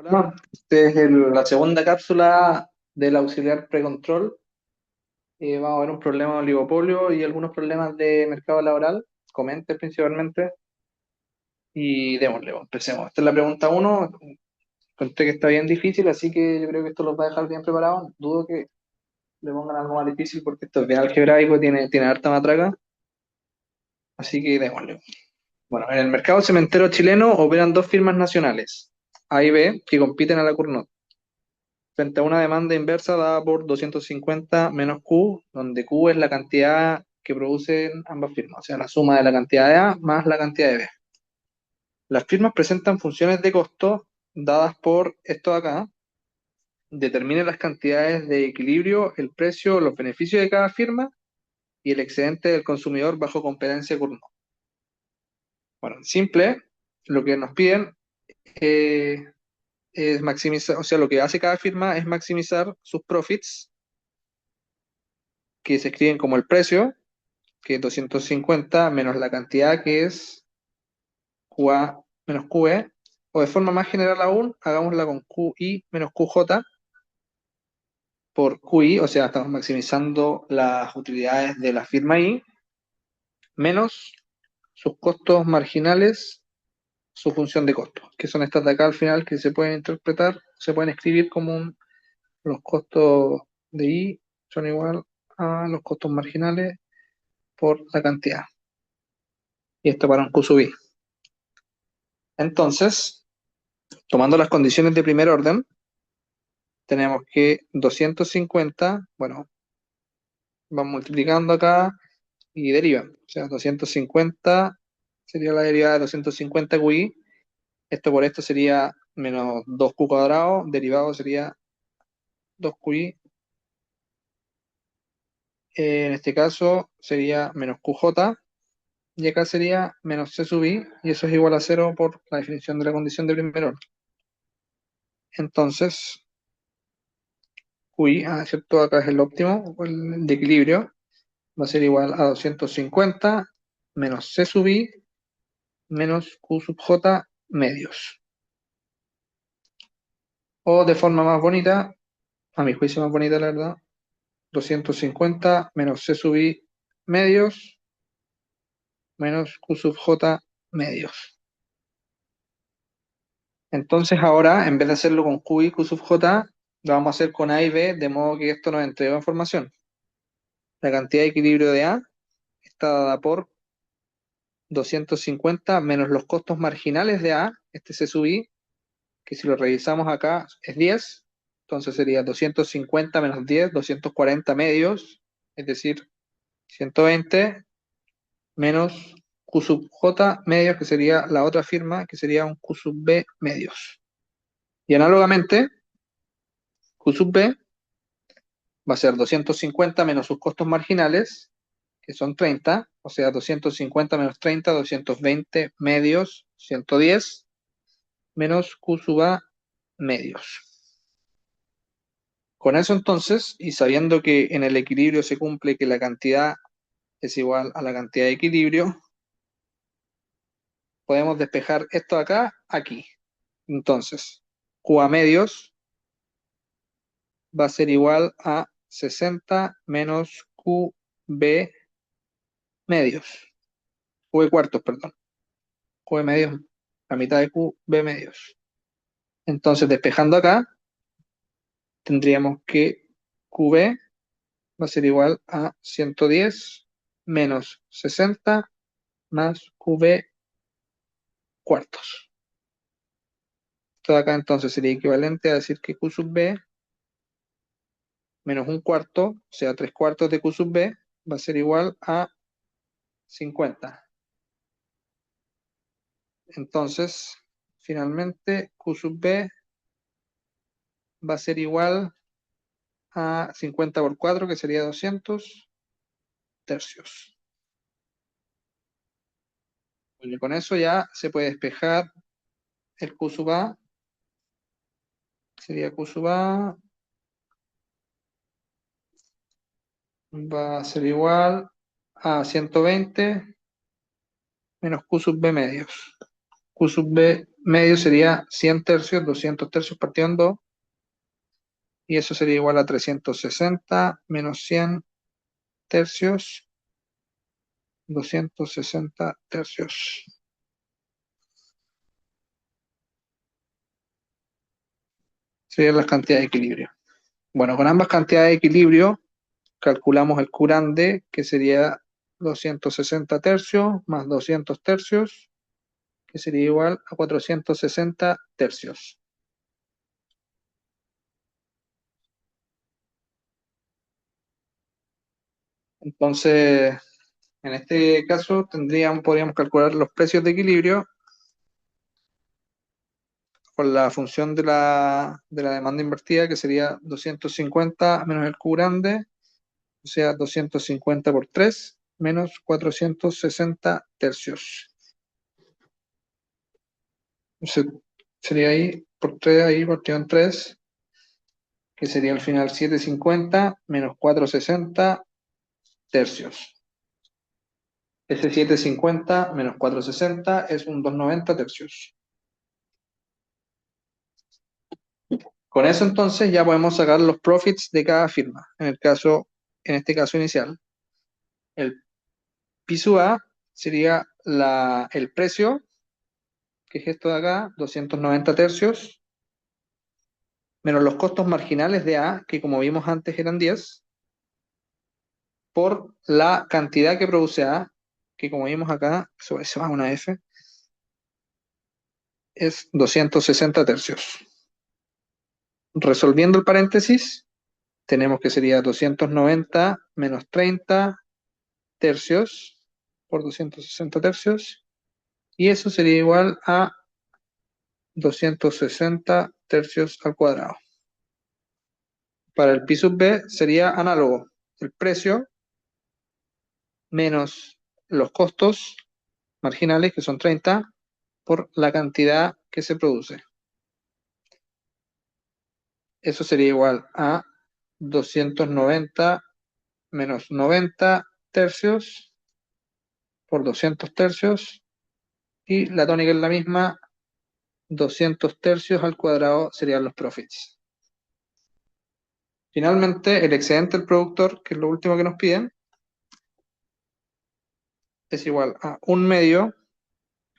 Hola, esta es la segunda cápsula del auxiliar precontrol. Vamos a ver un problema de oligopolio y algunos problemas de mercado laboral, comentes principalmente, y démosle, pues, empecemos. Esta es la pregunta uno. Conté que está bien difícil, así que yo creo que esto los va a dejar bien preparados. Dudo que le pongan algo más difícil porque esto es bien algebraico, tiene harta matraca, así que démosle. Bueno, en el mercado cementero chileno operan dos firmas nacionales, A y B, que compiten a la Cournot frente a una demanda inversa dada por 250 menos Q, donde Q es la cantidad que producen ambas firmas, o sea, la suma de la cantidad de A más la cantidad de B. Las firmas presentan funciones de costo dadas por esto de acá. Determine las cantidades de equilibrio, el precio, los beneficios de cada firma y el excedente del consumidor bajo competencia Cournot. Bueno, en simple, lo que nos piden es maximizar, o sea, lo que hace cada firma es maximizar sus profits, que se escriben como el precio, que es 250 menos la cantidad que es QA menos QE, o de forma más general aún, hagámosla con QI menos QJ por QI, o sea, estamos maximizando las utilidades de la firma I, menos sus costos marginales, su función de costo, que son estas de acá al final que se pueden interpretar, se pueden escribir como los costos de I son igual a los costos marginales por la cantidad. Y esto para un Q sub I. Entonces, tomando las condiciones de primer orden, tenemos que 250, bueno, vamos multiplicando acá y deriva. O sea, 250 sería la derivada de 250 QI. Esto por esto sería menos 2Q cuadrado, derivado sería 2QI. En este caso sería menos QJ y acá sería menos C sub I y eso es igual a cero por la definición de la condición de primer orden. Entonces, QI, ¿cierto? Acá es el óptimo, el de equilibrio, va a ser igual a 250 menos C sub I menos Q sub J medios. O de forma más bonita, a mi juicio más bonita la verdad, 250 menos C sub I medios menos Q sub J medios. Entonces ahora, en vez de hacerlo con Q y Q sub J, lo vamos a hacer con A y B, de modo que esto nos entrega información. La cantidad de equilibrio de A está dada por 250 menos los costos marginales de A, este C sub I, que si lo revisamos acá es 10, entonces sería 250 menos 10, 240 medios, es decir, 120 menos Q sub J medios, que sería la otra firma, que sería un Q sub B medios. Y análogamente, Q sub B va a ser 250 menos sus costos marginales, que son 30, o sea, 250 menos 30, 220 medios, 110, menos Q sub A medios. Con eso entonces, y sabiendo que en el equilibrio se cumple que la cantidad es igual a la cantidad de equilibrio, podemos despejar esto de acá, aquí. Entonces, Q a medios va a ser igual a 60 menos QB medios. QB cuartos, perdón. QB medios, la mitad de QB medios. Entonces, despejando acá, tendríamos que QB va a ser igual a 110 menos 60 más QB cuartos. Esto de acá entonces sería equivalente a decir que Q sub B menos un cuarto, o sea, 3/4 de Q sub B, va a ser igual a 50. Entonces, finalmente, Q sub B va a ser igual a 50 por 4, que sería 200 tercios. Bueno, y con eso ya se puede despejar el Q sub A. Sería Q sub A va a ser igual a 120 menos Q sub B medios. Q sub B medio sería 100 tercios, 200 tercios partido en 2, y eso sería igual a 360 menos 100 tercios, 260 tercios. Serían las cantidades de equilibrio. Bueno, con ambas cantidades de equilibrio calculamos el Q grande, que sería 260 tercios más 200 tercios, que sería igual a 460 tercios. Entonces, en este caso podríamos calcular los precios de equilibrio con la función de la demanda invertida, que sería 250 menos el Q grande, o sea, 250 por 3 menos 460 tercios. Entonces, sería ahí por 3, ahí partido en 3, que sería al final 750 menos 460 tercios. Ese 750 menos 460 es un 290 tercios. Con eso entonces ya podemos sacar los profits de cada firma. En este caso inicial, el piso A sería el precio, que es esto de acá, 290 tercios, menos los costos marginales de A, que como vimos antes eran 10, por la cantidad que produce A, que como vimos acá, se va una F, es 260 tercios. Resolviendo el paréntesis, tenemos que sería 290 menos 30 tercios por 260 tercios, y eso sería igual a 260 tercios al cuadrado. Para el pi sub b sería análogo, el precio menos los costos marginales, que son 30, por la cantidad que se produce. Eso sería igual a 290 menos 90 tercios por 200 tercios, y la tónica es la misma, 200 tercios al cuadrado serían los profits. Finalmente, el excedente del productor, que es lo último que nos piden, es igual a un medio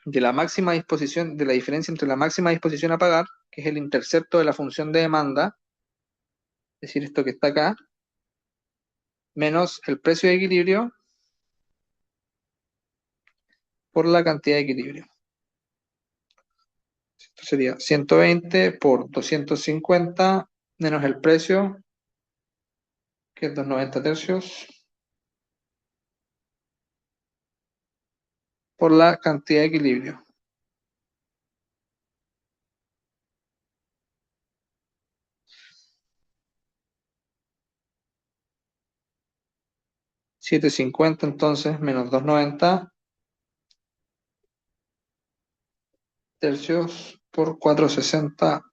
de la máxima disposición, de la diferencia entre la máxima disposición a pagar, que es el intercepto de la función de demanda, es decir, esto que está acá, menos el precio de equilibrio por la cantidad de equilibrio. Esto sería 120 por 250 menos el precio, que es 290 tercios, por la cantidad de equilibrio. $7.50 entonces menos 290 tercios por 460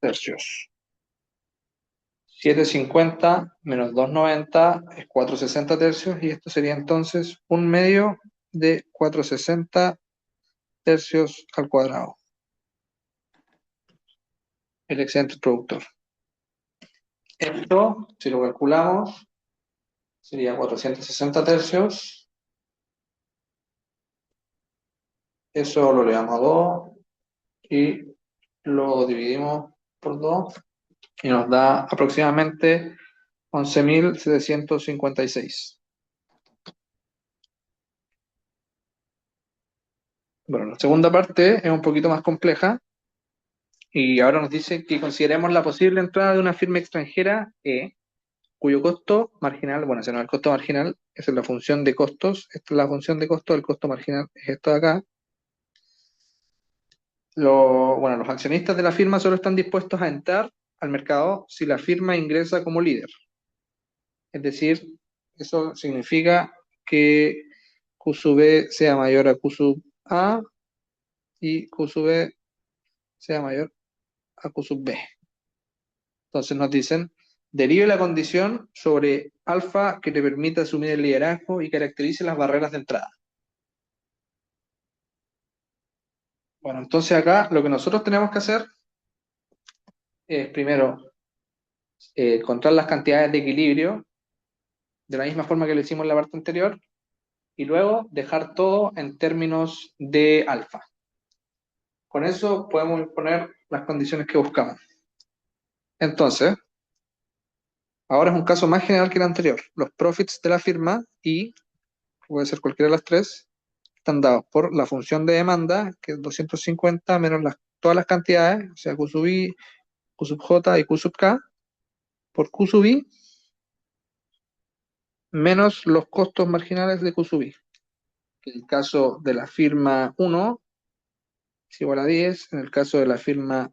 tercios. 750 menos 290 es 460 tercios, y esto sería entonces un medio de 460 tercios al cuadrado, el excedente productor. Esto, si lo calculamos, sería 460 tercios. Eso lo elevamos a 2 y lo dividimos por 2 y nos da aproximadamente 11.756. Bueno, la segunda parte es un poquito más compleja y ahora nos dice que consideremos la posible entrada de una firma extranjera cuyo costo marginal, bueno, ese no es el costo marginal, esa es la función de costos, esta es la función de costo, el costo marginal es esto de acá. Bueno, los accionistas de la firma solo están dispuestos a entrar al mercado si la firma ingresa como líder. Es decir, eso significa que Q sub B sea mayor a Q sub A y Q sub B sea mayor a Q sub B. Entonces nos dicen, derive la condición sobre alfa que te permita asumir el liderazgo y caracterice las barreras de entrada. Bueno, entonces acá lo que nosotros tenemos que hacer es primero encontrar las cantidades de equilibrio de la misma forma que lo hicimos en la parte anterior y luego dejar todo en términos de alfa. Con eso podemos poner las condiciones que buscamos. Entonces, ahora es un caso más general que el anterior. Los profits de la firma y puede ser cualquiera de las tres, están dados por la función de demanda, que es 250 menos todas las cantidades, o sea, Q sub I, Q sub J y Q sub K, por Q sub I, menos los costos marginales de Q sub I. En el caso de la firma 1 es igual a 10, en el caso de la firma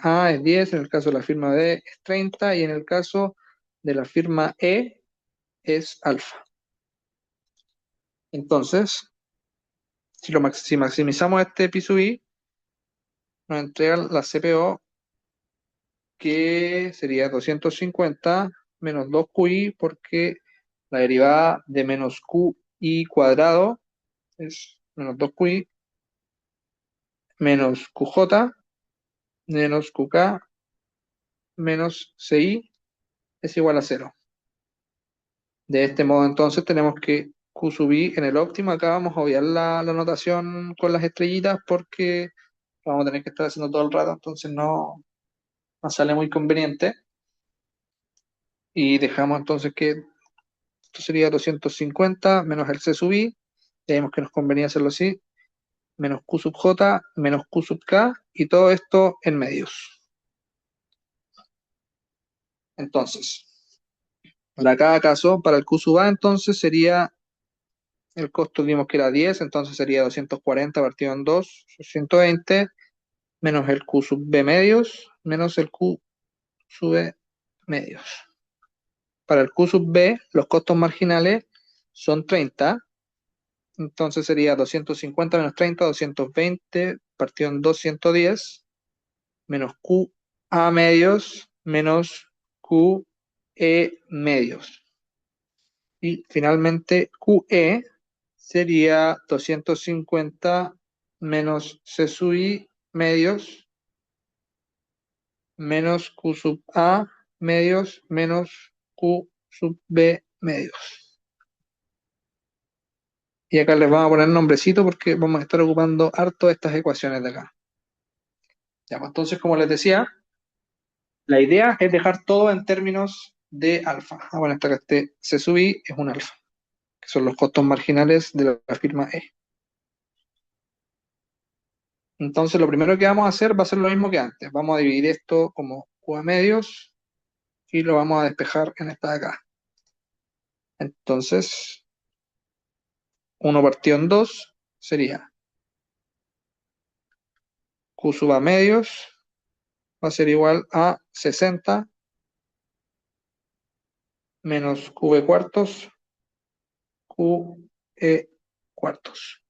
A es 10, en el caso de la firma B es 30 y en el caso de la firma E es alfa. Entonces, si maximizamos este pi sub i, nos entrega la CPO que sería 250 menos 2QI porque la derivada de menos QI cuadrado es menos 2QI menos QJ menos QK menos CI es igual a cero. De este modo entonces tenemos que Q sub i en el óptimo, acá vamos a obviar la notación con las estrellitas porque lo vamos a tener que estar haciendo todo el rato, entonces no sale muy conveniente. Y dejamos entonces que esto sería 250 menos el C sub i, ya vimos que nos convenía hacerlo así, menos Q sub J menos Q sub K y todo esto en medios. Entonces, para cada caso, para el Q sub A entonces sería, el costo vimos que era 10, entonces sería 240 partido en 2, 120, menos el Q sub B medios, menos el Q sub E medios. Para el Q sub B, los costos marginales son 30, entonces sería 250 menos 30, 220, partido en 2, 110, menos Q A medios, menos Q E medios. Y finalmente QE sería 250 menos C sub I medios, menos Q sub A medios, menos Q sub B medios. Y acá les vamos a poner nombrecito porque vamos a estar ocupando harto estas ecuaciones de acá. Ya, pues entonces, como les decía, la idea es dejar todo en términos de alfa. Ah, bueno, esta que este C sub I es un alfa, que son los costos marginales de la firma E. Entonces, lo primero que vamos a hacer va a ser lo mismo que antes. Vamos a dividir esto como Q a medios y lo vamos a despejar en esta de acá. Entonces, 1 partido en 2 sería Q sub A medios va a ser igual a 60 menos QB cuartos, QE cuartos.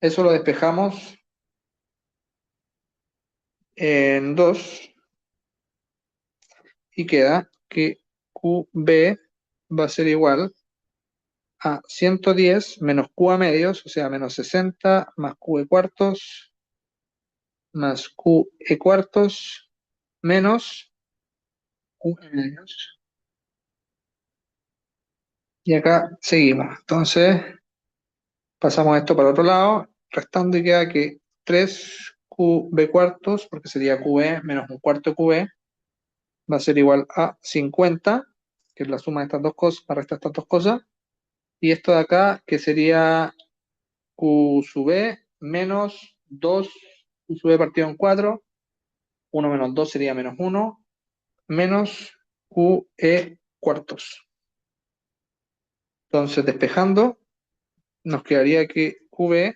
Eso lo despejamos en 2 y queda que QB va a ser igual a 110 menos Q a medios, o sea, menos 60 más QE cuartos más QE cuartos menos QE medios. Y acá seguimos. Entonces, pasamos esto para otro lado, restando y queda que 3QB cuartos, porque sería QB menos un cuarto QB, va a ser igual a 50, que es la suma de estas dos cosas, para restar estas dos cosas. Y esto de acá, que sería Q sub B menos 2 Q sub B partido en 4, 1 menos 2 sería menos 1, menos QE cuartos. Entonces, despejando, nos quedaría que QB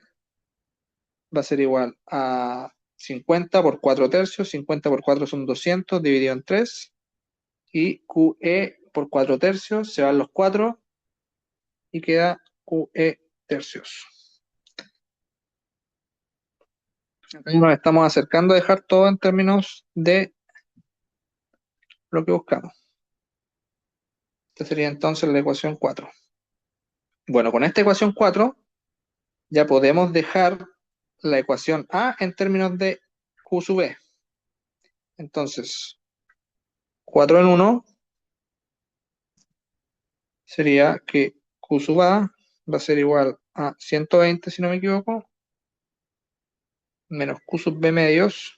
va a ser igual a 50 por 4 tercios, 50 por 4 son 200, dividido en 3, y QE por 4 tercios, se van los 4 y queda QE tercios. Acá nos estamos acercando a dejar todo en términos de lo que buscamos. Esta sería entonces la ecuación 4. Bueno, con esta ecuación 4 ya podemos dejar la ecuación A en términos de Q sub B. Entonces, 4 en 1 sería que Q sub A va a ser igual a 120, si no me equivoco, menos Q sub B medios.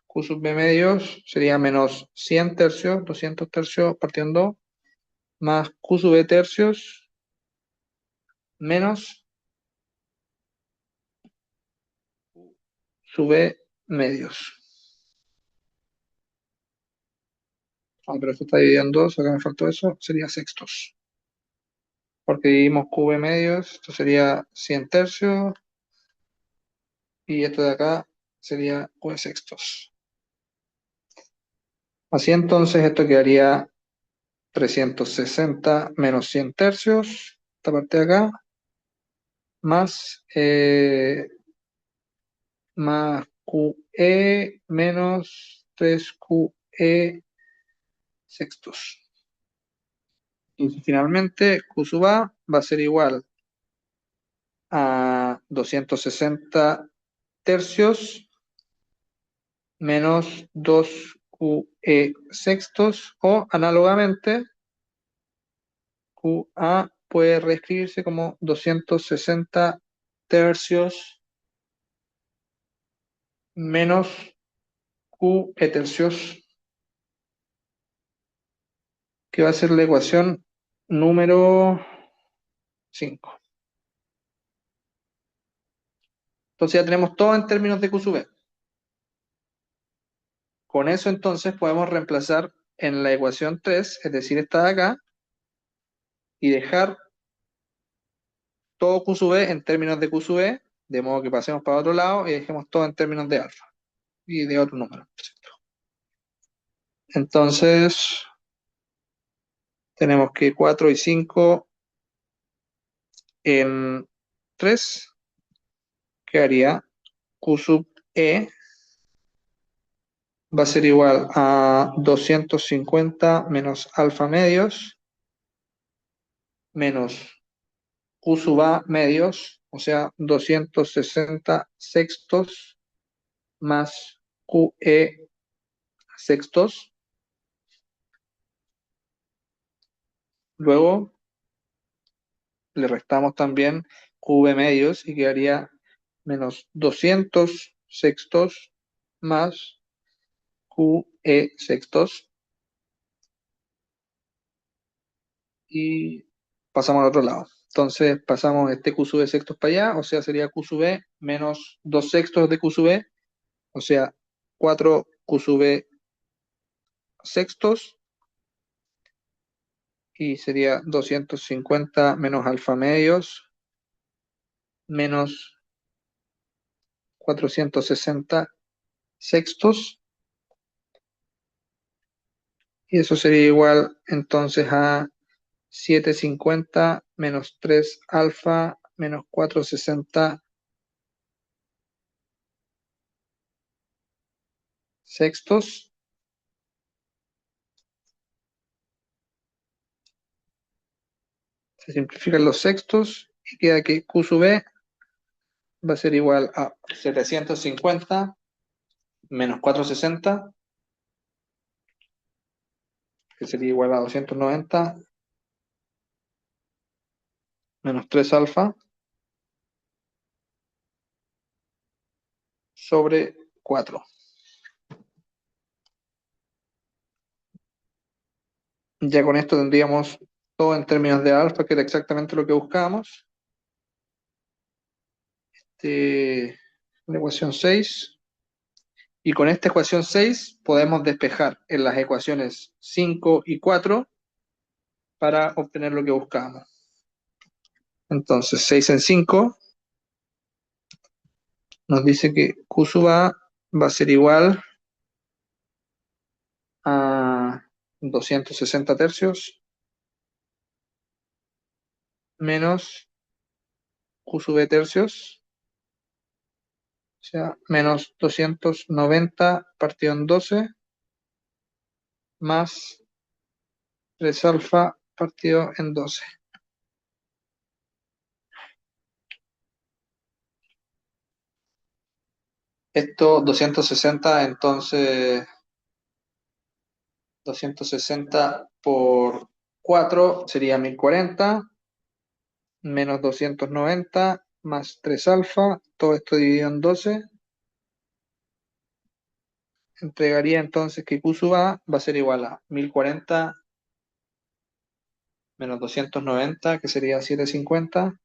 Q sub B medios sería menos 100 tercios, 200 tercios partido en 2, más Q sub B tercios, menos sub B medios. Ah, pero esto está dividido en 2, acá me faltó eso, sería sextos. Porque dividimos Q B medios, esto sería 100 tercios, y esto de acá sería Q B sextos. Así entonces esto quedaría 360 menos 100 tercios, esta parte de acá, más QE menos 3QE sextos. Y finalmente Q sub A va a ser igual a 260 tercios menos 2QE sextos, o análogamente QA puede reescribirse como 260 tercios menos QE tercios, que va a ser la ecuación número 5. Entonces ya tenemos todo en términos de Q sub B. Con eso entonces podemos reemplazar en la ecuación 3, es decir, esta de acá, y dejar todo Q sub B en términos de Q sub B, de modo que pasemos para otro lado y dejemos todo en términos de alfa y de otro número. Entonces tenemos que 4 y 5 en 3 quedaría Q sub E va a ser igual a 250 menos alfa medios menos Q sub A medios, o sea, 260 sextos más QE sextos. Luego le restamos también QB medios y quedaría menos 200 sextos más QE sextos. Y pasamos al otro lado. Entonces pasamos este Q sub B sextos para allá, o sea, sería Q sub B menos 2 sextos de Q sub B, o sea, 4 Q sub B sextos, y sería 250 menos alfa medios menos 460 sextos, y eso sería igual entonces a 750 menos 3 alfa menos 460 sextos. Se simplifican los sextos y queda que Q sub B va a ser igual a 750 menos 460, que sería igual a 290 menos 3 alfa sobre 4. Ya con esto tendríamos todo en términos de alfa, que era exactamente lo que buscábamos. La ecuación 6. Y con esta ecuación 6 podemos despejar en las ecuaciones 5 y 4 para obtener lo que buscábamos. Entonces 6 en 5 nos dice que Q sub A va a ser igual a 260 tercios menos Q sub B tercios, o sea, menos 290 partido en 12 más 3 alfa partido en 12. Esto 260, entonces 260 por 4 sería 1040, menos 290 más 3 alfa, todo esto dividido en 12, entregaría entonces que Q sub A va a ser igual a 1040 menos 290, que sería 750,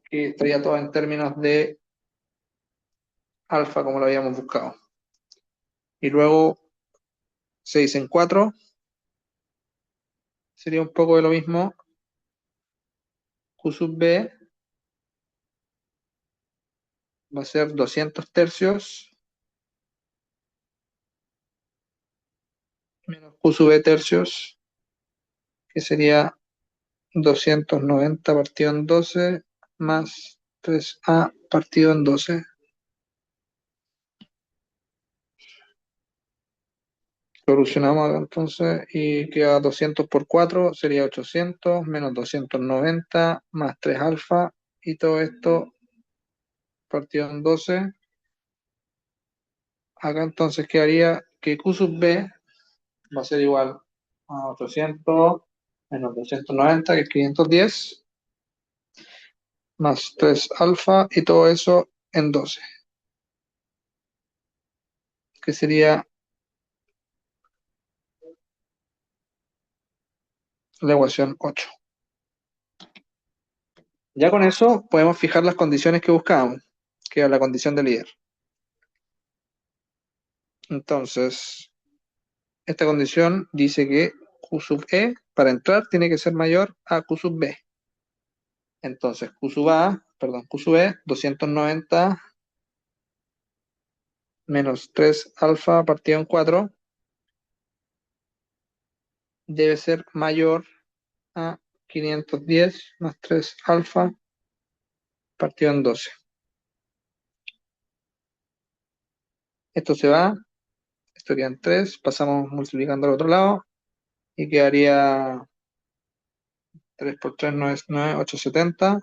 que estaría todo en términos de alfa como lo habíamos buscado. Y luego 6 en 4 sería un poco de lo mismo. Q sub B va a ser 200 tercios menos Q sub B tercios, que sería 290 partido en 12 más 3A partido en 12. Solucionamos acá entonces y queda 200 por 4, sería 800 menos 290 más 3 alfa y todo esto partido en 12. Acá entonces quedaría que Q sub B va a ser igual a 800 menos 290, que es 510, más 3 alfa y todo eso en 12, que sería la ecuación 8. Ya con eso podemos fijar las condiciones que buscábamos, que es la condición de líder. Entonces, esta condición dice que Q sub E para entrar tiene que ser mayor a Q sub B. Entonces, Q sub E, 290 menos 3 alfa partido en 4 debe ser mayor a 510 más 3 alfa partido en 12. Esto se va, esto queda en 3, pasamos multiplicando al otro lado y quedaría 3 por 3 no es 9, 870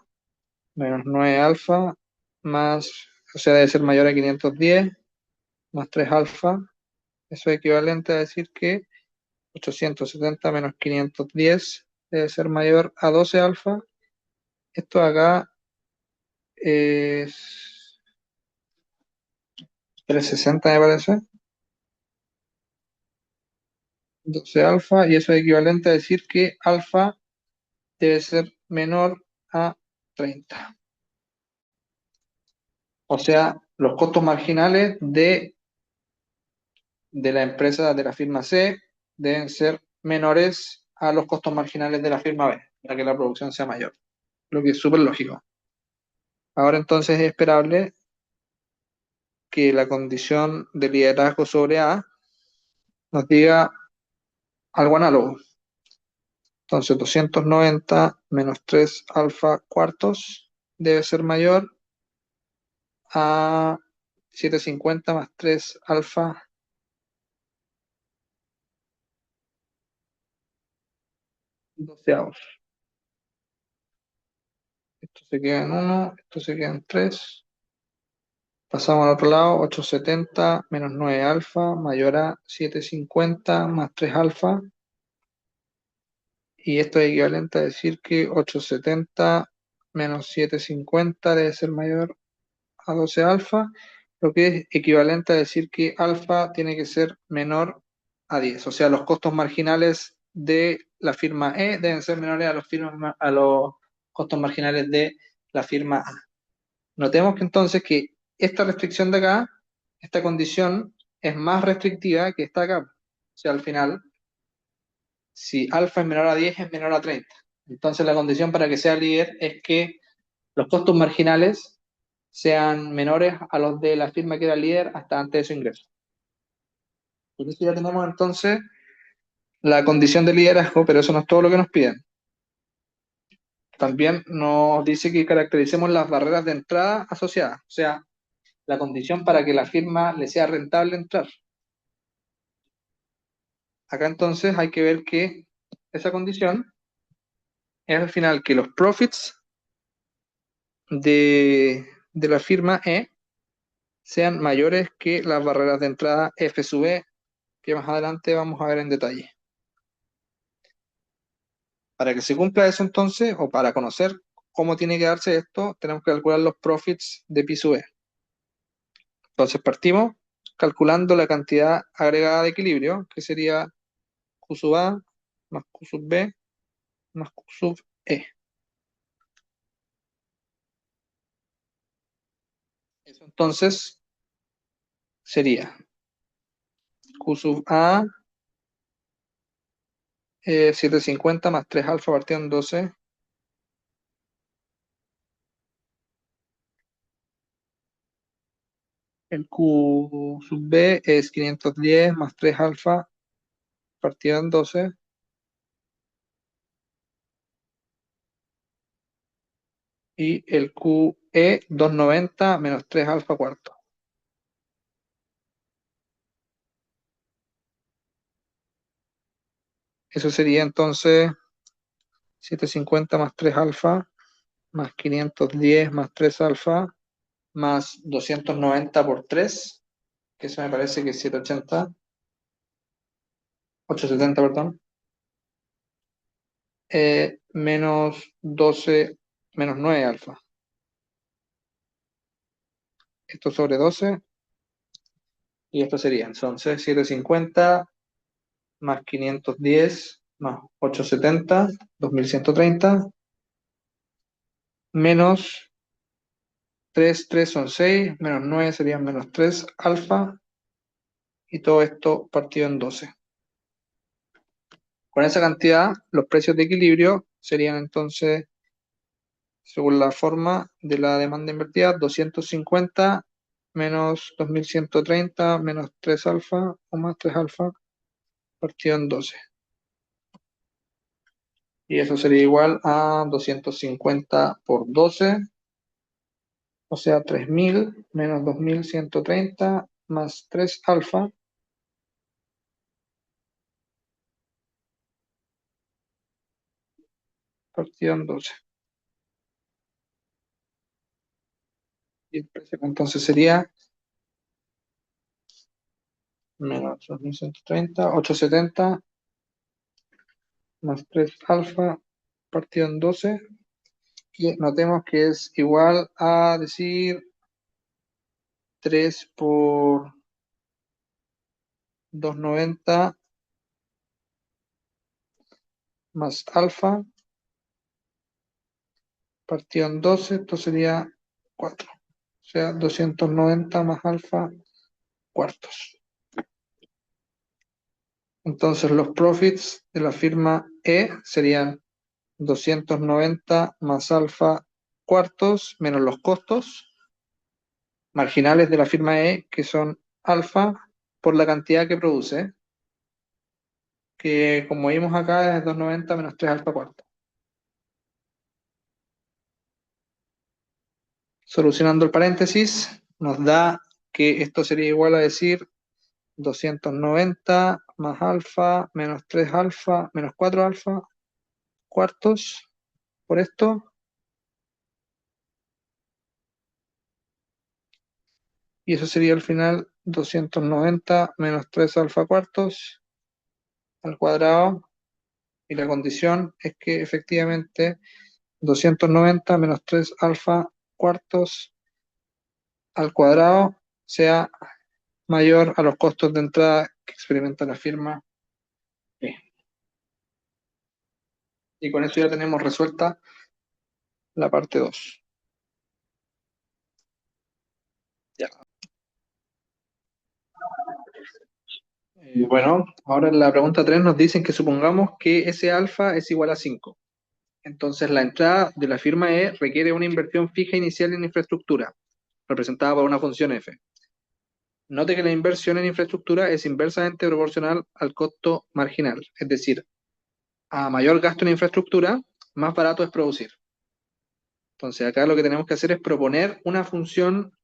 menos 9 alfa más, o sea, debe ser mayor a 510 más 3 alfa. Eso es equivalente a decir que 870 menos 510 debe ser mayor a 12 alfa. Esto acá es 360 me parece, 12 alfa, y eso es equivalente a decir que alfa debe ser menor a 30. O sea, los costos marginales de la empresa de la firma C deben ser menores a los costos marginales de la firma B, para que la producción sea mayor, lo que es súper lógico. Ahora entonces es esperable que la condición de liderazgo sobre A nos diga algo análogo. Entonces 290 menos 3 alfa cuartos debe ser mayor a 750 más 3 alfa doceavos. Esto se queda en 1, esto se queda en 3. Pasamos al otro lado, 870 menos 9 alfa mayor a 750 más 3 alfa. Y esto es equivalente a decir que 870 menos 750 debe ser mayor a 12 alfa, lo que es equivalente a decir que alfa tiene que ser menor a 10. O sea, los costos marginales de la firma E deben ser menores a los costos marginales de la firma A. Notemos que entonces que esta restricción de acá, esta condición, es más restrictiva que esta acá. O sea, al final, si alfa es menor a 10, es menor a 30. Entonces la condición para que sea líder es que los costos marginales sean menores a los de la firma que era líder hasta antes de su ingreso. Por eso ya tenemos entonces la condición de liderazgo, pero eso no es todo lo que nos piden. También nos dice que caractericemos las barreras de entrada asociadas, o sea, la condición para que la firma le sea rentable entrar. Acá entonces hay que ver que esa condición es al final que los profits de la firma E sean mayores que las barreras de entrada F sub E, que más adelante vamos a ver en detalle. Para que se cumpla eso entonces, o para conocer cómo tiene que darse esto, tenemos que calcular los profits de pi sub E. Entonces partimos calculando la cantidad agregada de equilibrio, que sería Q sub A más Q sub B más Q sub E. Eso entonces sería Q sub A 750 más 3 alfa partido en 12. El Q sub B es 510 más 3 alfa partido en 12. Y el QE 290 menos 3 alfa cuarto. Eso sería entonces 750 más 3 alfa más 510 más 3 alfa más 290 por 3, que eso me parece que es 780, 870, perdón, menos 12, menos 9 alfa. Esto sobre 12, y esto sería entonces 750 más 510 más 870, 2130, menos 3, 3 son 6, menos 9 serían menos 3 alfa, y todo esto partido en 12. Con esa cantidad, los precios de equilibrio serían entonces, según la forma de la demanda invertida, 250 menos 2130 menos 3 alfa o más 3 alfa partido en 12. Y eso sería igual a 250 por 12, o sea, 3000 menos 2130 más 3 alfa partido en 12. Y el precio entonces sería menos 2130, 870 más 3 alfa partido en 12. Y notemos que es igual a decir 3 por 290 más alfa partido en 12. Esto sería 4. O sea, 290 más alfa cuartos. Entonces los profits de la firma E serían 290 más alfa cuartos menos los costos marginales de la firma E, que son alfa por la cantidad que produce, que como vimos acá es 290 menos 3 alfa cuarto. Solucionando el paréntesis, nos da que esto sería igual a decir 290 más alfa menos 3 alfa menos 4 alfa cuartos por esto, y eso sería al final 290 menos 3 alfa cuartos al cuadrado, y la condición es que efectivamente 290 menos 3 alfa cuartos al cuadrado sea mayor a los costos de entrada que experimenta la firma E. Y con esto ya tenemos resuelta la parte 2. Ya. Bueno, ahora en la pregunta 3 nos dicen que supongamos que ese alfa es igual a 5. Entonces la entrada de la firma E requiere una inversión fija inicial en infraestructura, representada por una función F. Note que la inversión en infraestructura es inversamente proporcional al costo marginal, es decir, a mayor gasto en infraestructura, más barato es producir. Entonces acá lo que tenemos que hacer es proponer una función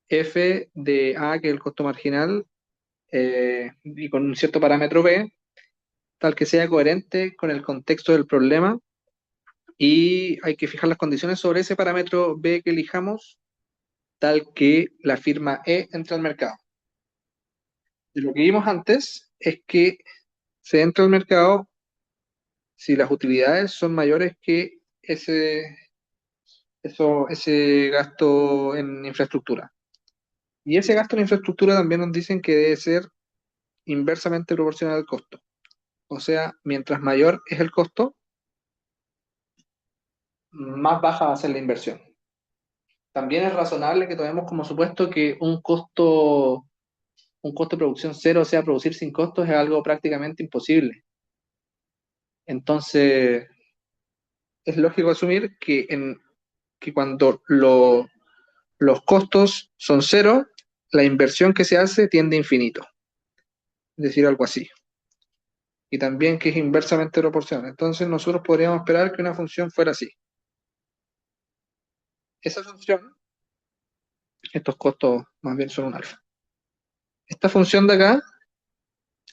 F de A, que es el costo marginal, y con un cierto parámetro B, tal que sea coherente con el contexto del problema y hay que fijar las condiciones sobre ese parámetro B que elijamos, tal que la firma E entre al mercado. Y lo que vimos antes es que se entra al mercado si las utilidades son mayores que ese gasto en infraestructura. Y ese gasto en infraestructura también nos dicen que debe ser inversamente proporcional al costo. O sea, mientras mayor es el costo, más baja va a ser la inversión. También es razonable que tomemos como supuesto que un costo de producción cero, o sea, producir sin costos, es algo prácticamente imposible. Entonces, es lógico asumir que cuando los costos son cero, la inversión que se hace tiende a infinito. Es decir, algo así. Y también que es inversamente proporcional. Entonces, nosotros podríamos esperar que una función fuera así. Esa función, estos costos más bien son un alfa. Esta función de acá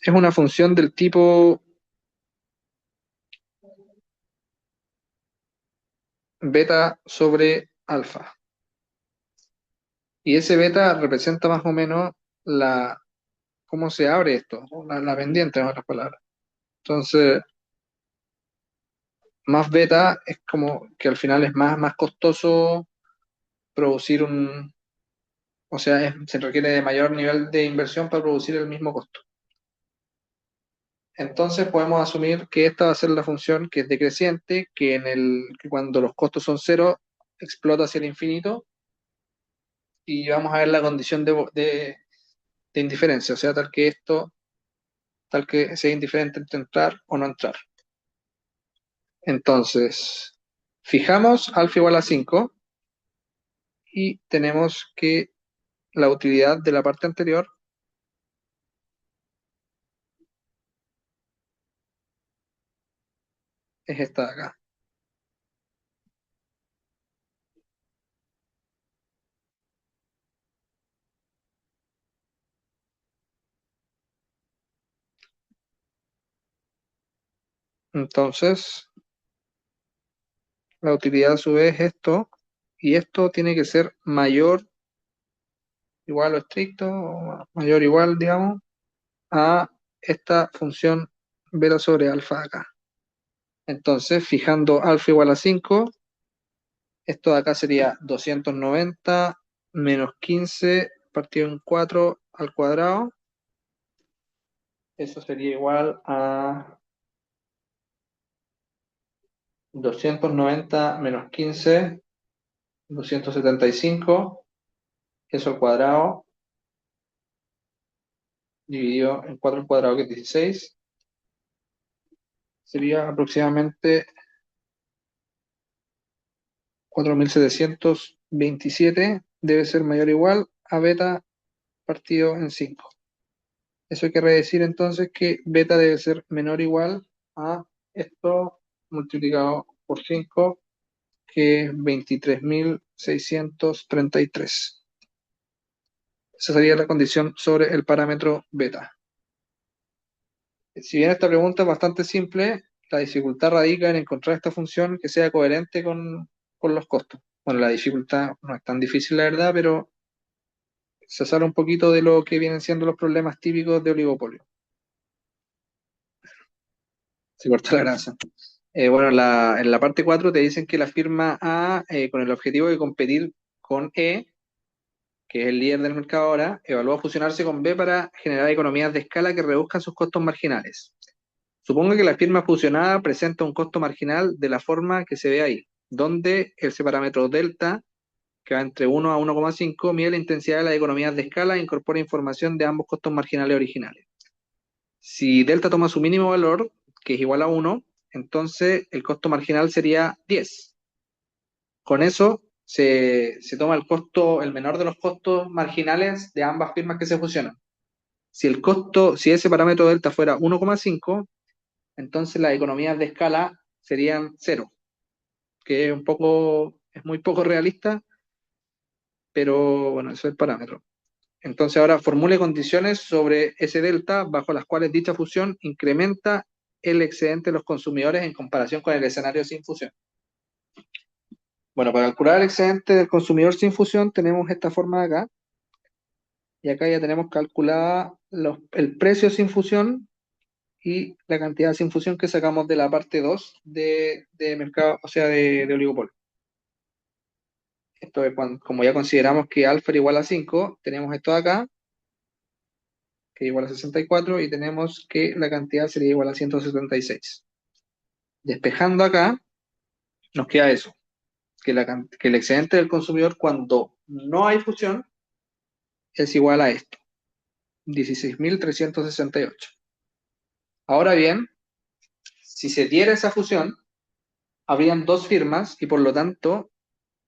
es una función del tipo beta sobre alfa. Y ese beta representa más o menos cómo se abre esto, la pendiente, en otras palabras. Entonces, más beta es como que al final es más costoso producir o sea, se requiere de mayor nivel de inversión para producir el mismo costo. Entonces podemos asumir que esta va a ser la función que es decreciente, que cuando los costos son cero, explota hacia el infinito, y vamos a ver la condición de indiferencia, o sea, tal que sea indiferente entre entrar o no entrar. Entonces, fijamos alfa igual a 5 y tenemos que la utilidad de la parte anterior es esta de acá. Entonces, la utilidad a su vez es esto, y esto tiene que ser mayor, igual o estricto, o mayor o igual, digamos, a esta función beta sobre alfa de acá. Entonces, fijando alfa igual a 5, esto de acá sería 290 menos 15 partido en 4 al cuadrado. Eso sería igual a 290 menos 15, 275, eso al cuadrado, dividido en 4 al cuadrado, que es 16, sería aproximadamente 4727, debe ser mayor o igual a beta partido en 5. Eso quiere decir entonces que beta debe ser menor o igual a esto multiplicado por 5, que es 23.633. Esa sería la condición sobre el parámetro beta. Si bien esta pregunta es bastante simple, la dificultad radica en encontrar esta función que sea coherente con los costos. Bueno, la dificultad no es tan difícil, la verdad, pero se sale un poquito de lo que vienen siendo los problemas típicos de oligopolio. Se corta la grasa. Bueno, en la parte 4 te dicen que la firma A, con el objetivo de competir con E, que es el líder del mercado ahora, evalúa fusionarse con B para generar economías de escala que reduzcan sus costos marginales. Supongo que la firma fusionada presenta un costo marginal de la forma que se ve ahí, donde ese parámetro delta, que va entre 1 a 1,5, mide la intensidad de las economías de escala e incorpora información de ambos costos marginales originales. Si delta toma su mínimo valor, que es igual a 1, entonces el costo marginal sería 10. Con eso se toma el menor de los costos marginales de ambas firmas que se fusionan. Si ese parámetro delta fuera 1,5, entonces las economías de escala serían cero, que es muy poco realista, pero bueno, eso es el parámetro. Entonces ahora formule condiciones sobre ese delta bajo las cuales dicha fusión incrementa el excedente de los consumidores en comparación con el escenario sin fusión. Bueno, para calcular el excedente del consumidor sin fusión tenemos esta forma de acá, y acá ya tenemos calculada el precio sin fusión y la cantidad sin fusión que sacamos de la parte 2 de mercado, o sea, de oligopolio. Esto es como ya consideramos que alfa era igual a 5, tenemos esto de acá, que es igual a 64, y tenemos que la cantidad sería igual a 176. Despejando acá, nos queda eso, que el excedente del consumidor cuando no hay fusión es igual a esto, 16.368. Ahora bien, si se diera esa fusión, habrían dos firmas y por lo tanto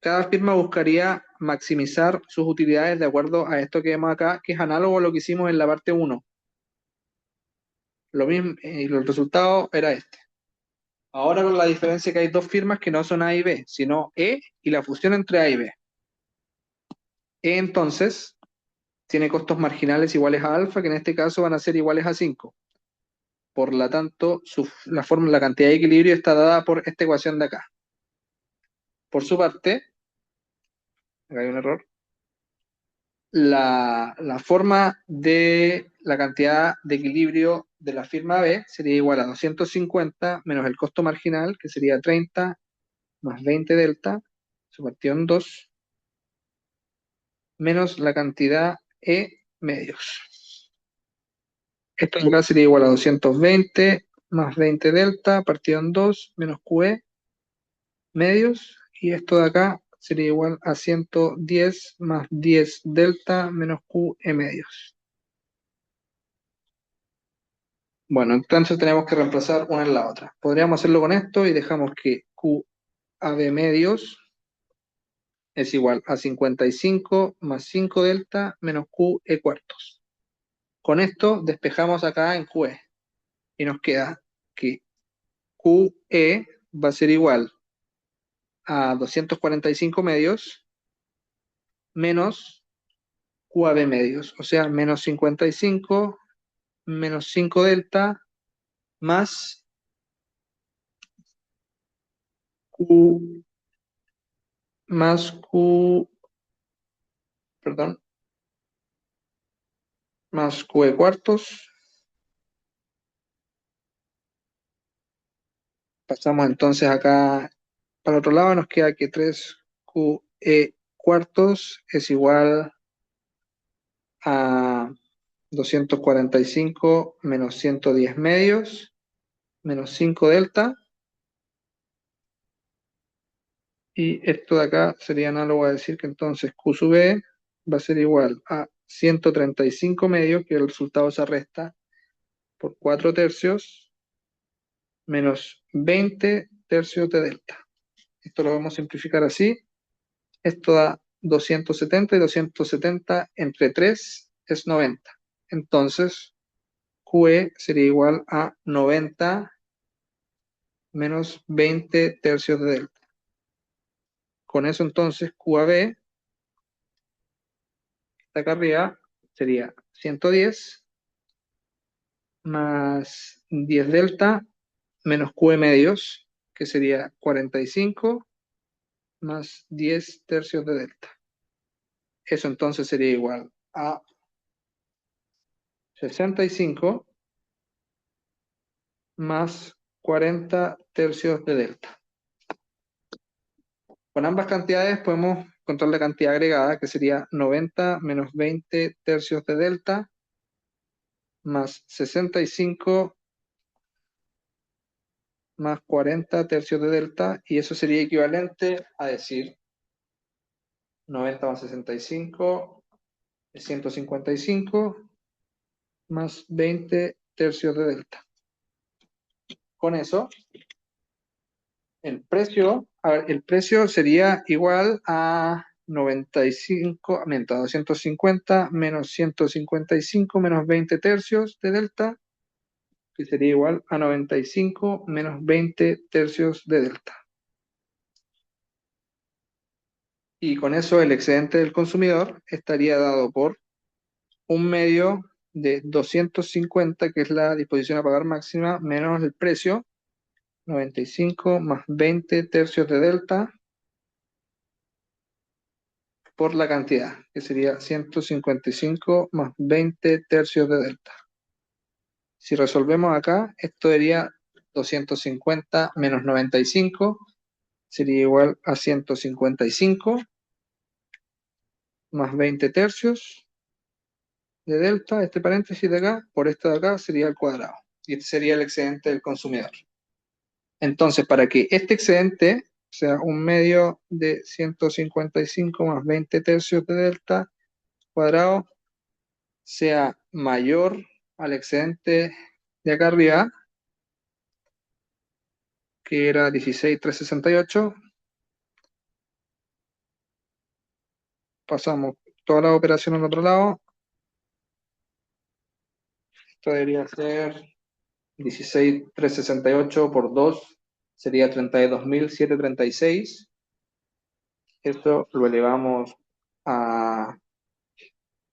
cada firma buscaría maximizar sus utilidades de acuerdo a esto que vemos acá, que es análogo a lo que hicimos en la parte uno. Lo mismo, y el resultado era este. Ahora con la diferencia que hay dos firmas que no son A y B, sino E y la fusión entre A y B. E entonces tiene costos marginales iguales a alfa, que en este caso van a ser iguales a 5. Por lo tanto, la cantidad de equilibrio está dada por esta ecuación de acá. Por su parte, acá hay un error, la forma de la cantidad de equilibrio de la firma B sería igual a 250 menos el costo marginal, que sería 30 más 20 delta, se partió en 2, menos la cantidad E medios. Esto de acá sería igual a 220 más 20 delta, partido en 2, menos QE medios, y esto de acá sería igual a 110 más 10 delta menos QE medios. Bueno, entonces tenemos que reemplazar una en la otra. Podríamos hacerlo con esto y dejamos que QAB medios es igual a 55 más 5 delta menos QE cuartos. Con esto despejamos acá en QE y nos queda que QE va a ser igual a 245 medios menos QAB medios, o sea, menos 55 menos 5 delta más Q más Q, perdón, más QE cuartos. Pasamos entonces acá para otro lado, nos queda que 3QE cuartos es igual a 245 menos 110 medios menos 5 delta. Y esto de acá sería análogo a decir que entonces Q sub E va a ser igual a 135 medios, que el resultado se resta por 4 tercios menos 20 tercios de delta. Esto lo vamos a simplificar así. Esto da 270 y 270 entre 3 es 90. Entonces, QE sería igual a 90 menos 20 tercios de delta. Con eso entonces QAB, está acá arriba, sería 110 más 10 delta menos QE medios, que sería 45 más 10 tercios de delta. Eso entonces sería igual a 65 más 40 tercios de delta. Con ambas cantidades podemos encontrar la cantidad agregada, que sería 90 menos 20 tercios de delta, más 65 más 40 tercios de delta, y eso sería equivalente a decir 90 más 65 es 155 más 20 tercios de delta. Con eso, el precio sería igual a 95, mientras 250 menos 155 menos 20 tercios de delta, que sería igual a 95 menos 20 tercios de delta. Y con eso el excedente del consumidor estaría dado por un medio de 250, que es la disposición a pagar máxima, menos el precio, 95 más 20 tercios de delta, por la cantidad, que sería 155 más 20 tercios de delta. Si resolvemos acá, esto sería 250 menos 95, sería igual a 155 más 20 tercios de delta, este paréntesis de acá, por esto de acá sería el cuadrado. Y este sería el excedente del consumidor. Entonces, para que este excedente sea un medio de 155 más 20 tercios de delta cuadrado, sea mayor al excedente de acá arriba, que era 16,368, pasamos toda la operación al otro lado. Esto debería ser 16,368 por 2, sería 32.736. Esto lo elevamos a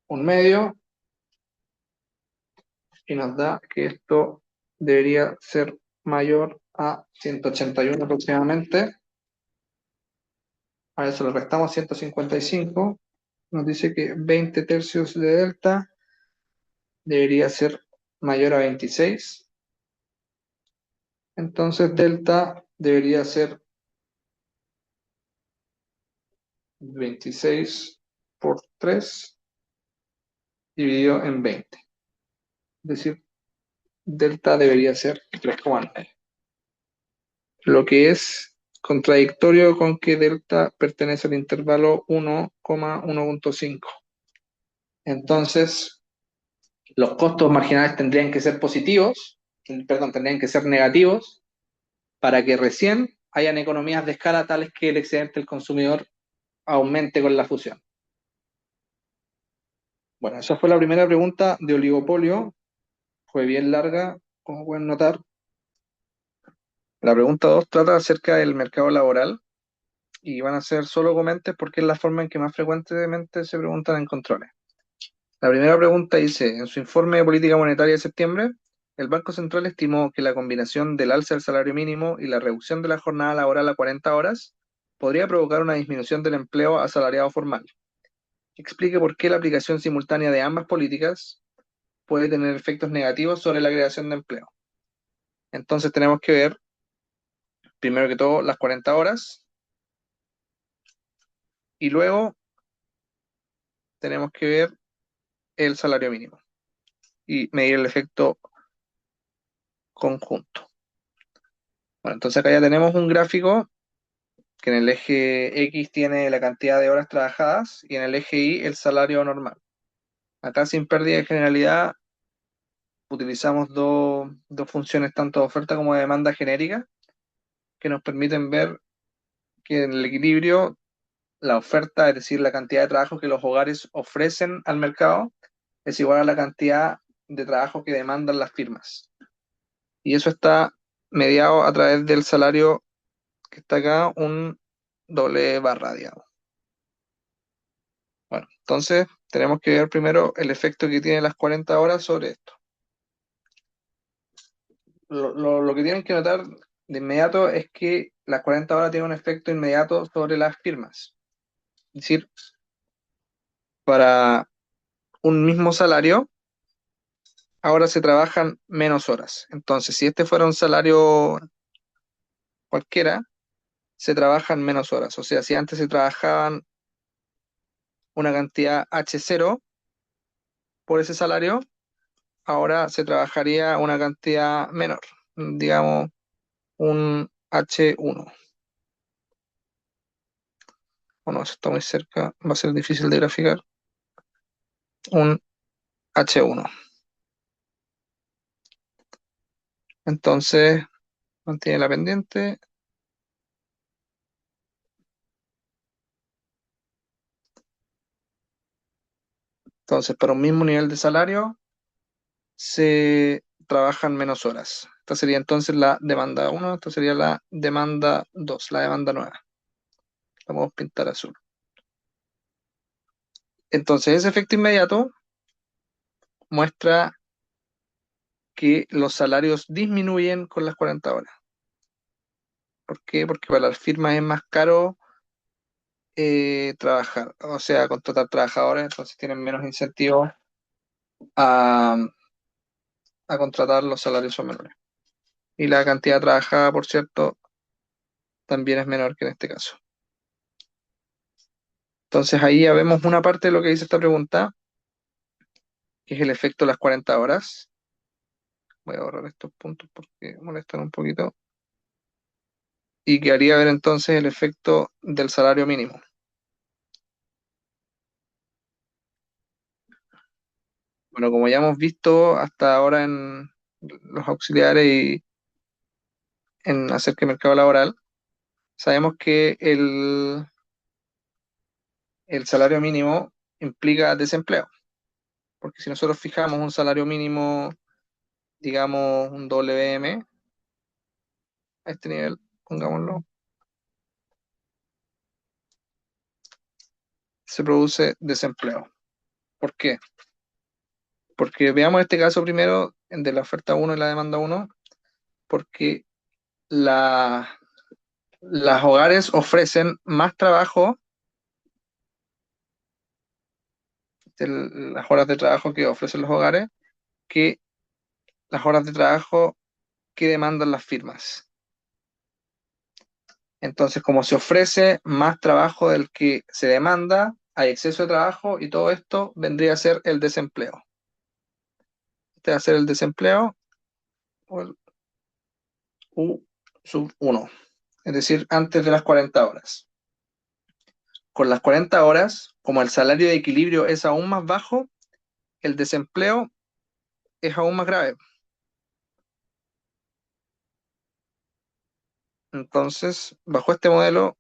un medio y nos da que esto debería ser mayor a 181 aproximadamente. A eso le restamos 155. Nos dice que 20 tercios de delta debería ser mayor a 26. Entonces delta debería ser 26 por 3 dividido en 20. Es decir, delta debería ser 3,9. Lo que es contradictorio con que delta pertenece al intervalo 1,1.5. Entonces, los costos marginales tendrían que ser positivos, perdón, tendrían que ser negativos para que recién hayan economías de escala tales que el excedente del consumidor aumente con la fusión. Bueno, esa fue la primera pregunta de oligopolio. Fue bien larga, como pueden notar. La pregunta 2 trata acerca del mercado laboral y van a ser solo comentes porque es la forma en que más frecuentemente se preguntan en controles. La primera pregunta dice, en su informe de política monetaria de septiembre, el Banco Central estimó que la combinación del alza del salario mínimo y la reducción de la jornada laboral a 40 horas podría provocar una disminución del empleo asalariado formal. Explique por qué la aplicación simultánea de ambas políticas puede tener efectos negativos sobre la creación de empleo. Entonces tenemos que ver, primero que todo, las 40 horas y luego tenemos que ver el salario mínimo y medir el efecto conjunto. Bueno, entonces acá ya tenemos un gráfico que en el eje X tiene la cantidad de horas trabajadas y en el eje Y el salario normal. Acá sin pérdida de generalidad utilizamos dos funciones tanto de oferta como de demanda genérica que nos permiten ver que en el equilibrio la oferta, es decir, la cantidad de trabajo que los hogares ofrecen al mercado, es igual a la cantidad de trabajo que demandan las firmas. Y eso está mediado a través del salario que está acá, un doble barra, digamos. Bueno, entonces tenemos que ver primero el efecto que tienen las 40 horas sobre esto. Lo que tienen que notar de inmediato es que las 40 horas tienen un efecto inmediato sobre las firmas. Es decir, para un mismo salario, ahora se trabajan menos horas. Entonces, si este fuera un salario cualquiera, se trabajan menos horas. O sea, si antes se trabajaban una cantidad H0 por ese salario, ahora se trabajaría una cantidad menor, digamos un H1. O no, eso está muy cerca, va a ser difícil de graficar. Un H1. Entonces, mantiene la pendiente. Entonces, para un mismo nivel de salario, se trabajan menos horas. Esta sería entonces la demanda 1, esta sería la demanda 2, la demanda nueva. La podemos pintar azul. Entonces, ese efecto inmediato muestra que los salarios disminuyen con las 40 horas. ¿Por qué? Porque para las firmas es más caro trabajar, o sea, contratar trabajadores, entonces tienen menos incentivos a, a contratar, los salarios son menores. Y la cantidad trabajada, por cierto, también es menor que en este caso. Entonces ahí ya vemos una parte de lo que dice esta pregunta, que es el efecto de las 40 horas. Voy a borrar estos puntos porque molestan un poquito. Y que haría ver entonces el efecto del salario mínimo. Bueno, como ya hemos visto hasta ahora en los auxiliares y en acerca del mercado laboral, sabemos que el salario mínimo implica desempleo, porque si nosotros fijamos un salario mínimo, digamos un WM, a este nivel, pongámoslo, se produce desempleo. ¿Por qué? Porque veamos este caso primero, el de la oferta uno y la demanda uno, porque la- las hogares ofrecen más trabajo, las horas de trabajo que ofrecen los hogares, que las horas de trabajo que demandan las firmas. Entonces, como se ofrece más trabajo del que se demanda, hay exceso de trabajo y todo esto vendría a ser el desempleo. Este va a ser el desempleo o el U sub 1, es decir, antes de las 40 horas. Con las 40 horas, como el salario de equilibrio es aún más bajo, el desempleo es aún más grave. Entonces, bajo este modelo,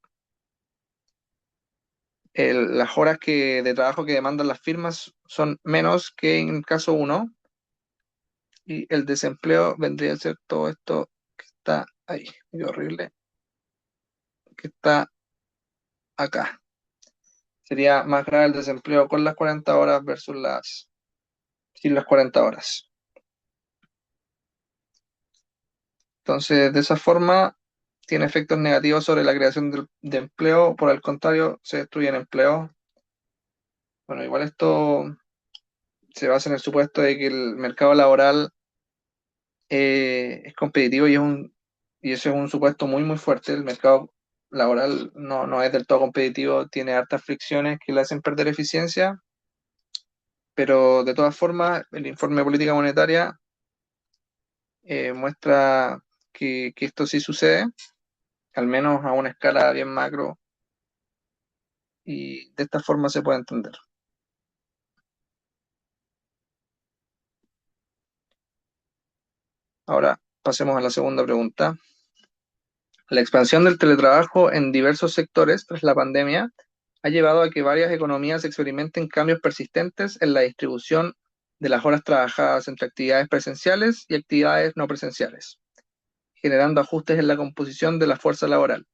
las horas de trabajo que demandan las firmas son menos que en el caso uno y el desempleo vendría a ser todo esto que está ahí, qué horrible, que está acá. Sería más grave el desempleo con las 40 horas versus sin las 40 horas. Entonces, de esa forma, tiene efectos negativos sobre la creación de empleo, por el contrario, se destruyen empleos. Bueno, igual esto se basa en el supuesto de que el mercado laboral es competitivo y eso es un supuesto muy, muy fuerte. El mercado laboral no es del todo competitivo, tiene hartas fricciones que le hacen perder eficiencia, pero de todas formas, el informe de política monetaria muestra que esto sí sucede, al menos a una escala bien macro, y de esta forma se puede entender. Ahora pasemos a la segunda pregunta. La expansión del teletrabajo en diversos sectores tras la pandemia ha llevado a que varias economías experimenten cambios persistentes en la distribución de las horas trabajadas entre actividades presenciales y actividades no presenciales, generando ajustes en la composición de la fuerza laboral.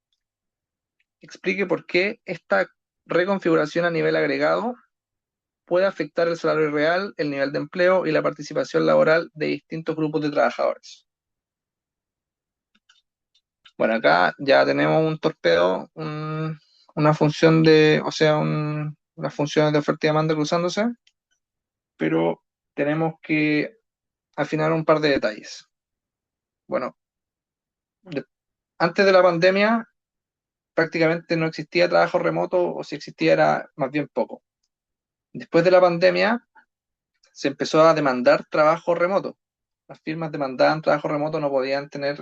Explique por qué esta reconfiguración a nivel agregado puede afectar el salario real, el nivel de empleo y la participación laboral de distintos grupos de trabajadores. Bueno, acá ya tenemos un torpedo, una función o sea, unas funciones de oferta y demanda cruzándose, pero tenemos que afinar un par de detalles. Bueno, de- antes de la pandemia prácticamente no existía trabajo remoto o si existía era más bien poco. Después de la pandemia se empezó a demandar trabajo remoto. Las firmas demandaban trabajo remoto, no podían tener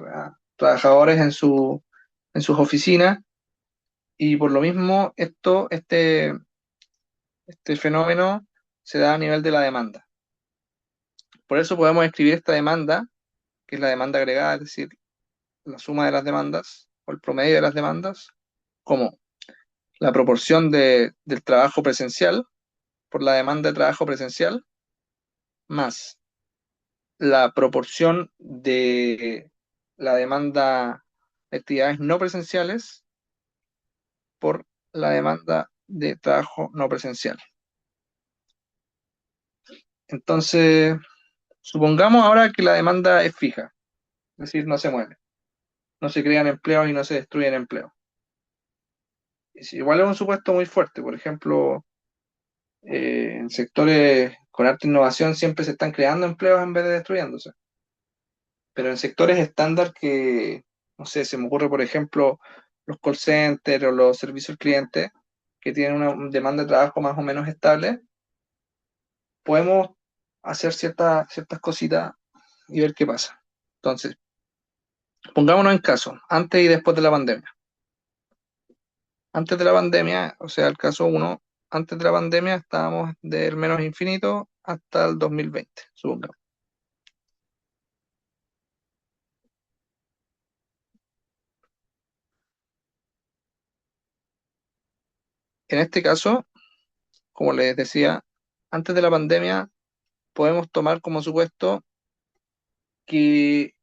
trabajadores en sus oficinas y por lo mismo este fenómeno se da a nivel de la demanda. Por eso podemos escribir esta demanda, que es la demanda agregada, es decir, la suma de las demandas o el promedio de las demandas, como la proporción del trabajo presencial por la demanda de trabajo presencial, más la proporción de la demanda de actividades no presenciales por la demanda de trabajo no presencial. Entonces, supongamos ahora que la demanda es fija, es decir, no se mueve, no se crean empleos y no se destruyen empleos. igual es un supuesto muy fuerte. Por ejemplo, en sectores con alta innovación siempre se están creando empleos en vez de destruyéndose. Pero en sectores estándar que, no sé, se me ocurre, por ejemplo, los call centers o los servicios al cliente, que tienen una demanda de trabajo más o menos estable, podemos hacer ciertas cositas y ver qué pasa. Entonces, pongámonos en caso, antes y después de la pandemia. Antes de la pandemia, o sea, el caso uno, antes de la pandemia estábamos del menos infinito hasta el 2020, supongamos. En este caso, como les decía, antes de la pandemia podemos tomar como supuesto que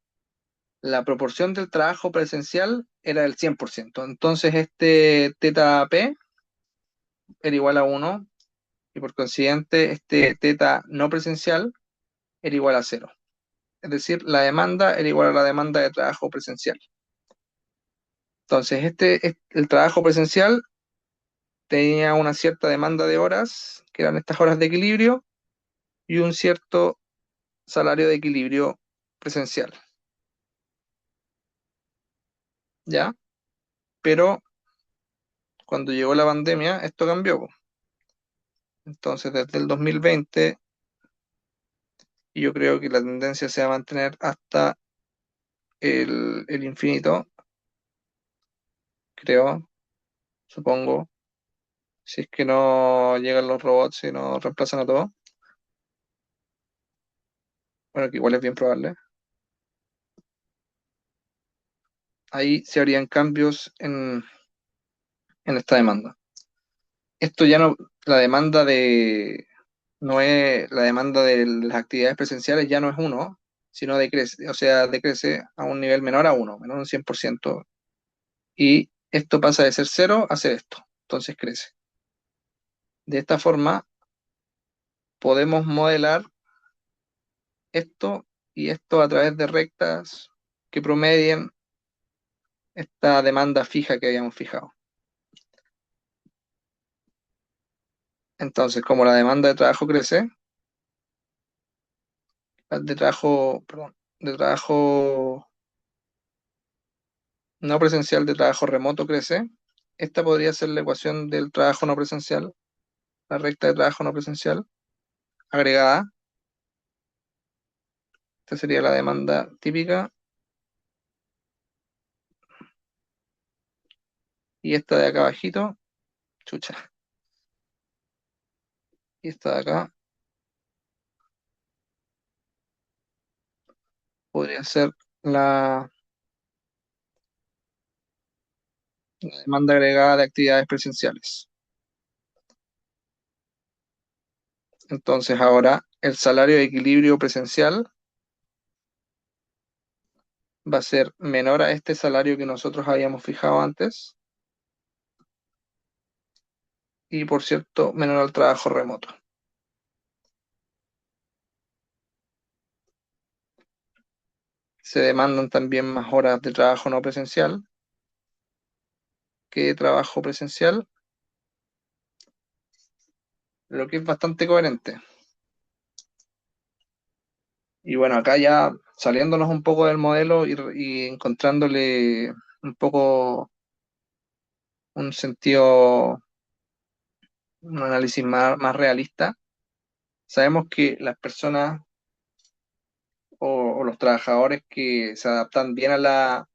la proporción del trabajo presencial era del 100%. Entonces, este teta P era igual a uno y por consiguiente, este teta no presencial era igual a cero. Es decir, la demanda era igual a la demanda de trabajo presencial. Entonces, el trabajo presencial tenía una cierta demanda de horas, que eran estas horas de equilibrio, y un cierto salario de equilibrio presencial, ¿ya? Pero cuando llegó la pandemia, esto cambió, po. Entonces, desde el 2020, y yo creo que la tendencia se va a mantener hasta el infinito, creo, supongo, si es que no llegan los robots y nos reemplazan a todos, bueno, que igual es bien probable, ahí se harían cambios en esta demanda. Esto ya no, la demanda de, no es, la demanda de las actividades presenciales ya no es uno, sino decrece, o sea, decrece a un nivel menor a uno, menor a un 100%, y esto pasa de ser cero a ser esto, entonces crece. De esta forma podemos modelar esto y esto a través de rectas que promedien esta demanda fija que habíamos fijado. Entonces, como la demanda de trabajo crece, de trabajo, perdón, de trabajo no presencial, de trabajo remoto crece, esta podría ser la ecuación del trabajo no presencial, la recta de trabajo no presencial agregada. Esta sería la demanda típica y esta de acá abajito, chucha, y esta de acá podría ser la, la demanda agregada de actividades presenciales. Entonces ahora el salario de equilibrio presencial va a ser menor a este salario que nosotros habíamos fijado antes y por cierto menor al trabajo remoto. Se demandan también más horas de trabajo no presencial que de trabajo presencial, lo que es bastante coherente. Y bueno, acá ya saliéndonos un poco del modelo y encontrándole un poco un sentido, un análisis más realista, sabemos que las personas o los trabajadores que se adaptan bien a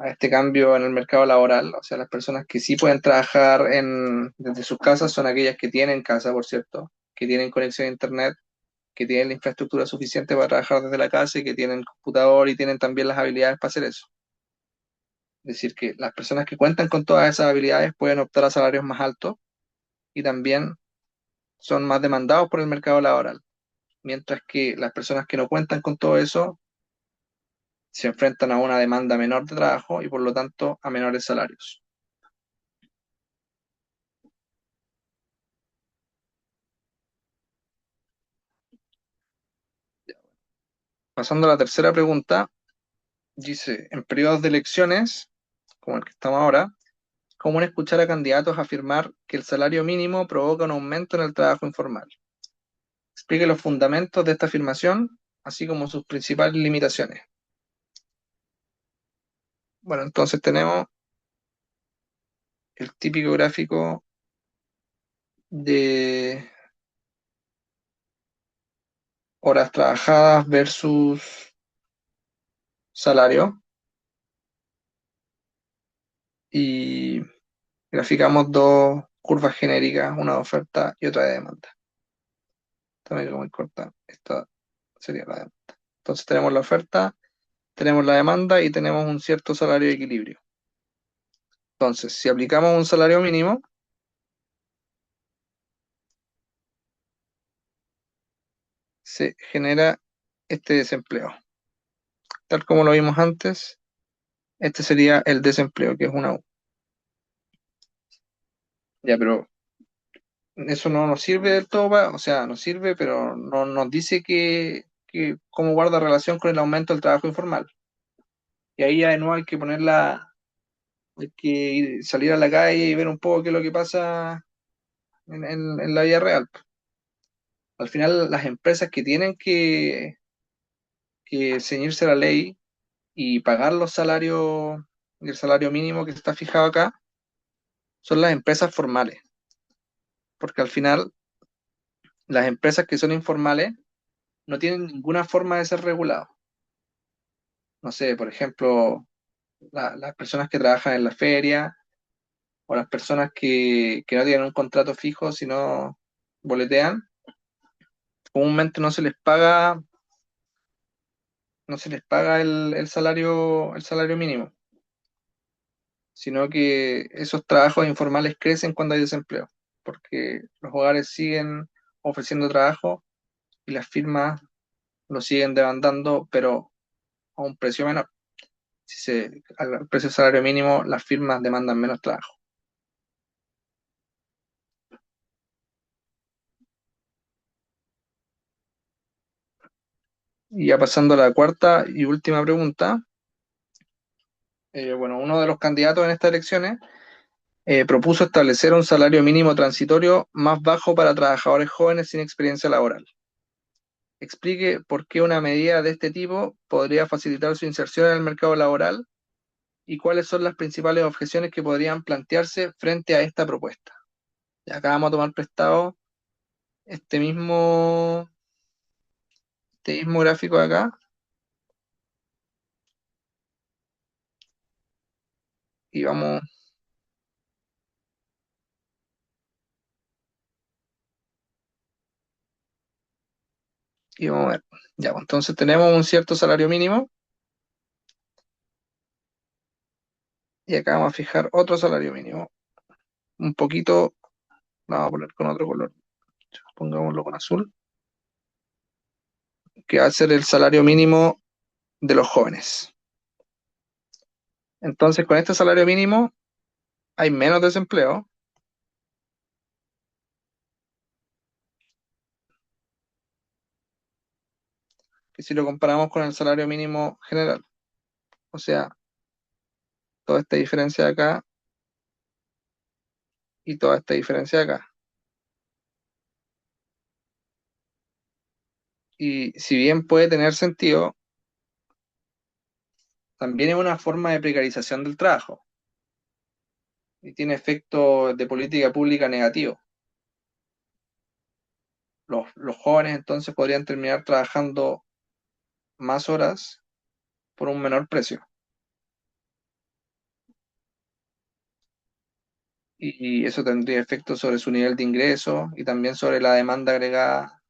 este cambio en el mercado laboral, o sea, las personas que sí pueden trabajar desde sus casas son aquellas que tienen casa, por cierto, que tienen conexión a internet, que tienen la infraestructura suficiente para trabajar desde la casa y que tienen computador y tienen también las habilidades para hacer eso. Es decir, que las personas que cuentan con todas esas habilidades pueden optar a salarios más altos y también son más demandados por el mercado laboral, mientras que las personas que no cuentan con todo eso se enfrentan a una demanda menor de trabajo y por lo tanto a menores salarios. Pasando a la tercera pregunta, dice, en periodos de elecciones, como el que estamos ahora, común escuchar a candidatos afirmar que el salario mínimo provoca un aumento en el trabajo informal. Explique los fundamentos de esta afirmación, así como sus principales limitaciones. Bueno, entonces tenemos el típico gráfico de horas trabajadas versus salario y graficamos dos curvas genéricas, una de oferta y otra de demanda. Esta me quedó muy corta, esta sería la demanda. Entonces tenemos la oferta, tenemos la demanda y tenemos un cierto salario de equilibrio. Entonces, si aplicamos un salario mínimo, se genera este desempleo. Tal como lo vimos antes, este sería el desempleo, que es una U. Ya, pero eso no nos sirve del todo, o sea, nos sirve, pero no nos dice que cómo guarda relación con el aumento del trabajo informal. Y ahí ya de nuevo hay que hay que salir a la calle y ver un poco qué es lo que pasa en la vida real. Al final, las empresas que tienen que ceñirse a la ley y pagar los salarios, el salario mínimo que está fijado acá, son las empresas formales, porque al final las empresas que son informales no tienen ninguna forma de ser regulados. No sé, por ejemplo, las personas que trabajan en la feria o las personas que no tienen un contrato fijo, sino boletean, comúnmente no se les paga el salario mínimo, sino que esos trabajos informales crecen cuando hay desempleo, porque los hogares siguen ofreciendo trabajo y las firmas lo siguen demandando, pero a un precio menor. Al precio del salario mínimo, las firmas demandan menos trabajo. Y ya pasando a la cuarta y última pregunta, bueno, uno de los candidatos en estas elecciones propuso establecer un salario mínimo transitorio más bajo para trabajadores jóvenes sin experiencia laboral. Explique por qué una medida de este tipo podría facilitar su inserción en el mercado laboral y cuáles son las principales objeciones que podrían plantearse frente a esta propuesta. Y acá vamos a tomar prestado este mismo, este mismo gráfico de acá y vamos a ver. Ya, pues, entonces tenemos un cierto salario mínimo y acá vamos a fijar otro salario mínimo. Un poquito, lo vamos a poner con otro color. Pongámoslo con azul, que va a ser el salario mínimo de los jóvenes. Entonces, con este salario mínimo hay menos desempleo que si lo comparamos con el salario mínimo general. O sea, toda esta diferencia de acá y toda esta diferencia de acá. Y si bien puede tener sentido, también es una forma de precarización del trabajo y tiene efectos de política pública negativos. Los jóvenes entonces podrían terminar trabajando más horas por un menor precio. Y eso tendría efectos sobre su nivel de ingreso y también sobre la demanda agregada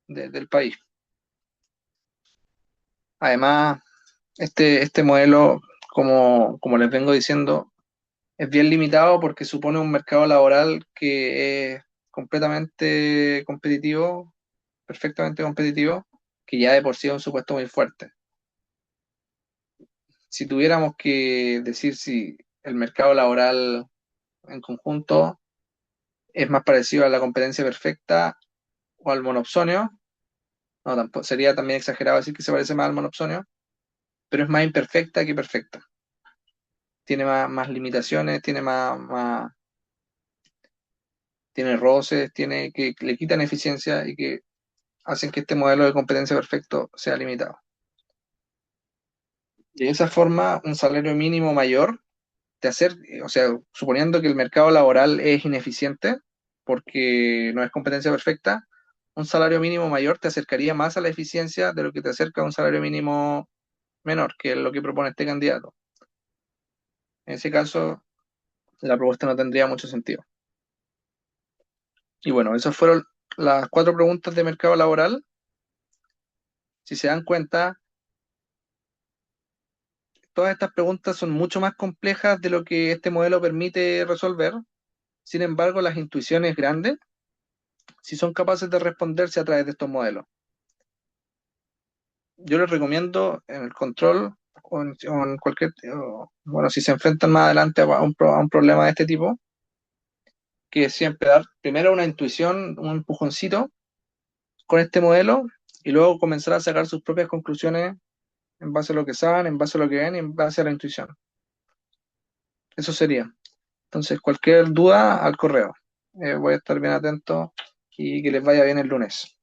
del país. Además, este modelo, como les vengo diciendo, es bien limitado porque supone un mercado laboral que es completamente competitivo, perfectamente competitivo, que ya de por sí es un supuesto muy fuerte. Si tuviéramos que decir si el mercado laboral en conjunto es más parecido a la competencia perfecta o al monopsonio, no, tampoco, sería también exagerado decir que se parece más al monopsonio, pero es más imperfecta que perfecta. tiene más limitaciones, tiene roces, tiene que le quitan eficiencia y que hacen que este modelo de competencia perfecto sea limitado. De esa forma, un salario mínimo mayor o sea, suponiendo que el mercado laboral es ineficiente porque no es competencia perfecta, un salario mínimo mayor te acercaría más a la eficiencia de lo que te acerca a un salario mínimo menor, que es lo que propone este candidato. En ese caso, la propuesta no tendría mucho sentido. Y bueno, esas fueron las 4 preguntas de mercado laboral. Si se dan cuenta, todas estas preguntas son mucho más complejas de lo que este modelo permite resolver. Sin embargo, las intuiciones grandes sí son capaces de responderse a través de estos modelos. Yo les recomiendo en el control o en cualquier, bueno, si se enfrentan más adelante a a un problema de este tipo, que es siempre dar primero una intuición, un empujoncito con este modelo y luego comenzar a sacar sus propias conclusiones en base a lo que saben, en base a lo que ven y en base a la intuición. Eso sería. Entonces, cualquier duda al correo. Voy a estar bien atento y que les vaya bien el lunes.